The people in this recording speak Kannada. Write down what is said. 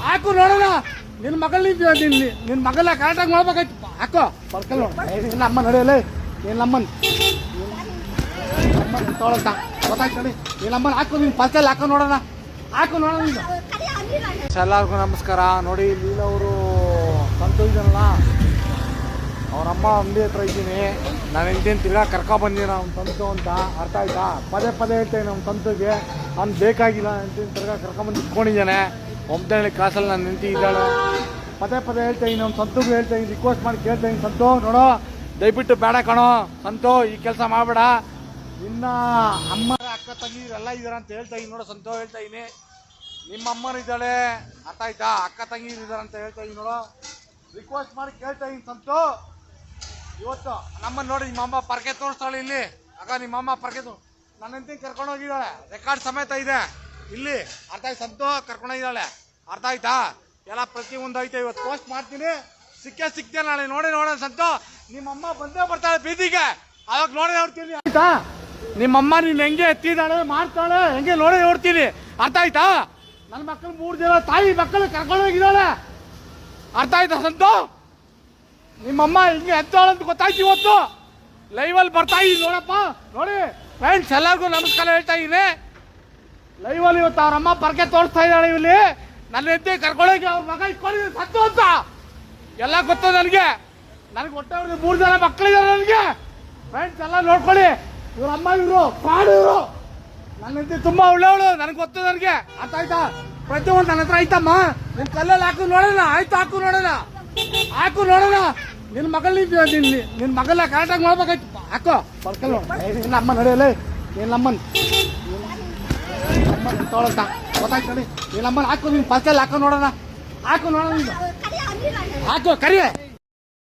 ಹಾಕು ನೋಡೋಣ. ನಿನ್ನ ಮಗಳ ಕರೆಕ್ಟಾಗಿ ಮಾಡ್ಬೇಕಾಯ್ತು. ಹಾಕೋ ಬರ್ಕಲ್ ನೋಡ. ನಿನ್ನ ಅಮ್ಮ ನಡೆಯಲ್ಲ. ನಿನ್ನ ಅಮ್ಮನ ತೊಗೊಳಂತ ಗೊತ್ತಾಯ್ತು ನೋಡಿ. ನಿನ್ನ ಅಮ್ಮನ ಹಾಕು. ನಿನ್ನ ಪರ್ಸಲ್ಲಿ ಹಾಕೋ ನೋಡೋಣ. ಹಾಕು ನೋಡೋಣ. ಎಲ್ಲರಿಗೂ ನಮಸ್ಕಾರ. ನೋಡಿ ಲೀಲವರು ಸಂತು ಇದ್ದಾನಲ್ಲ, ಅವರಮ್ಮ ಅಂಗಡಿ ಹತ್ರ ಇದ್ದೀನಿ. ನಾನು ಹೆಂಡ್ತೀನಿ ತಿರ್ಗಾ ಕರ್ಕೊಬಂದಿನ ಅವ್ನು ಸಂತು ಅಂತ. ಅರ್ಥ ಆಯ್ತಾ? ಪದೇ ಪದೇ ಹೇಳ್ತೇನೆ ನಮ್ಮ ಸಂತುಗೆ ಅವ್ನು ಬೇಕಾಗಿಲ್ಲ. ಹೆಂಡ್ತೀನಿ ತಿರ್ಗಾ ಕರ್ಕೊಂಬಂದು ಇಟ್ಕೊಂಡಿದ್ದಾನೆ. ಒಮ್ಮೆ ಕ್ಲಾಸಲ್ಲಿ ನಾನು ಹೆಂಡ್ತಿ ಇದ್ದಾಳೆ. ಪದೇ ಪದೇ ಹೇಳ್ತಾಯಿನಿ ನಮ್ಮ ಸಂತುಗೂ ಹೇಳ್ತಾಯಿನಿ, ರಿಕ್ವೆಸ್ಟ್ ಮಾಡಿ ಕೇಳ್ತಾಯಿನಿ. ಸಂತು ನೋಡೋ, ದಯವಿಟ್ಟು ಬೇಡ ಕಣೋ ಸಂತು, ಈ ಕೆಲಸ ಮಾಡಬೇಡ. ನಿನ್ನ ಅಮ್ಮ ಅಕ್ಕ ತಂಗಿ ಎಲ್ಲ ಇದ್ದಾರೆ ಅಂತ ಹೇಳ್ತಾಯಿನಿ. ನೋಡೋ ಸಂತು ಹೇಳ್ತಾಯಿನಿ, ನಿಮ್ಮ ಅಮ್ಮನ ಇದ್ದಾಳೆ. ಅರ್ಥ ಆಯ್ತಾ? ಅಕ್ಕ ತಂಗಿ ಇದ್ದಾರೆ ಅಂತ ಹೇಳ್ತಾಯಿನಿ. ನೋಡೋ, ರಿಕ್ವೆಸ್ಟ್ ಮಾಡಿ ಕೇಳ್ತಾಯಿನಿ ಸಂತು. ಇವತ್ತು ನಮ್ಮನ್ನು ನೋಡಿ ನಿಮ್ಮ ಅಮ್ಮ ಪರ್ಕೆ ತೋರಿಸ್ತಾಳೆ ಇಲ್ಲಿ. ಆಗ ನಿಮ್ಮ ಅಮ್ಮ ಪರ್ಕೆ ನನ್ನ ಹೆಂಡತಿ ಕರ್ಕೊಂಡು ಹೋಗಿದ್ದಾಳೆ. ರೆಕಾರ್ಡ್ ಸಮೇತ ಇದೆ ಇಲ್ಲಿ. ಅರ್ಥ ಆಯ್ತು? ಸಂತು ಕರ್ಕೊಂಡೋಗಿದ್ದಾಳೆ. ಅರ್ಥ ಆಯ್ತಾ? ಎಲ್ಲ ಪ್ರತಿಯೊಂದು ಐತೆ. ಇವತ್ತು ಪೋಸ್ಟ್ ಮಾಡ್ತೀನಿ. ಸಿಕ್ತೆ ನಾಳೆ ನೋಡೋಣ ಸಂತು. ನಿಮ್ಮಮ್ಮ ಬಂದೇ ಬರ್ತಾಳೆ ಬೀದಿಗೆ, ಅವಾಗ ನೋಡೇ ನೋಡ್ತೀನಿ. ಆಯ್ತಾ? ನಿಮ್ಮಮ್ಮ ನೀನು ಹೆಂಗೆ ಎತ್ತಿದ್ದಾಳೆ ಮಾಡ್ತಾಳೆ ಹೆಂಗೆ ನೋಡೇ ನೋಡ್ತೀನಿ. ಅರ್ಥ ಆಯ್ತಾ? ನನ್ನ ಮಕ್ಕಳು 3 ಜನ ತಾಯಿ ಮಕ್ಕಳು ಕರ್ಕೊಂಡು ಹೋಗಿದ್ದಾಳೆ. ಅರ್ಥ ಆಯ್ತಾ ಸಂತು? ನಿಮ್ಮಮ್ಮ ಹಿಂಗೆ ಎತ್ತಾಳೆ ಅಂತ ಗೊತ್ತಾಯ್ತು. ಇವತ್ತು ಲೈವಲ್ಲಿ ಬರ್ತಾ ಇದ್ದೀನಿ ನೋಡಪ್ಪ. ನೋಡಿ ಫ್ರೆಂಡ್ಸ್, ಎಲ್ಲರಿಗೂ ನಮಸ್ಕಾರ ಹೇಳ್ತಾ ಇದ್ದೀನಿ. ಲೈವಲ್ಲಿ ಇವತ್ತು ಅವ್ರಮ್ಮ ಪರ್ಕೆ ತೋರಿಸ್ತಾ ಇದ್ದಾಳೆ. ಇಲ್ಲಿ ನನ್ನ ಹೆಂಡತಿ ಕರ್ಕೊಳ್ಳೋಕೆ ಅವ್ರ ಮಗ ಇಟ್ಕೊಂಡಿದ್ದೀನಿ ಸತ್ತು ಅಂತ ಎಲ್ಲ ಗೊತ್ತು ನನಗೆ. ಹೊಟ್ಟೆ 3 ಜನ ಮಕ್ಕಳಿದ್ದಾರೆ ನನಗೆ. ಫ್ರೆಂಡ್ಸ್ ಎಲ್ಲ ನೋಡ್ಕೊಳ್ಳಿ. ಇವ್ರ ಅಮ್ಮ ಇವರು ಪಾಡು. ಇವರು ನನ್ನ ಹೆಂಡತಿ ತುಂಬ ಒಳ್ಳೆಯವಳು, ನನಗೆ ಗೊತ್ತು ನನಗೆ. ಅರ್ಥ ಆಯ್ತಾ? ಪ್ರತಿಯೊಂದು ನನ್ನ ಹತ್ರ ಆಯ್ತಮ್ಮ. ನಿನ್ನ ಕಲ್ಲಲ್ಲಿ ಹಾಕು ನೋಡೋಣ. ಆಯ್ತು, ಹಾಕು ನೋಡೋಣ. ಹಾಕು ನೋಡೋಣ. ನಿನ್ನ ಮಗಳ ಕರೆಕ್ಟಾಗಿ ಮಾಡ್ಬೇಕಾಯ್ತು. ಹಾಕೋ ಬರ್ಕಲ್ ನೋಡ. ನಿನ್ನ ಅಮ್ಮ ನಡೆಯಲ್ಲ. ನಿನ್ನ ಅಮ್ಮನ ತೊಗೊಳಂತ ಗೊತ್ತಾಯ್ತು ನೋಡಿ. ನಿನ್ನ ಅಮ್ಮನ ಹಾಕು. ನಿನ್ನ ಪರ್ಸಲ್ಲಿ ಹಾಕೋ ನೋಡೋಣ. ಹಾಕು ನೋಡೋಣ. ಹಾಕು ಕರಿಯೇ.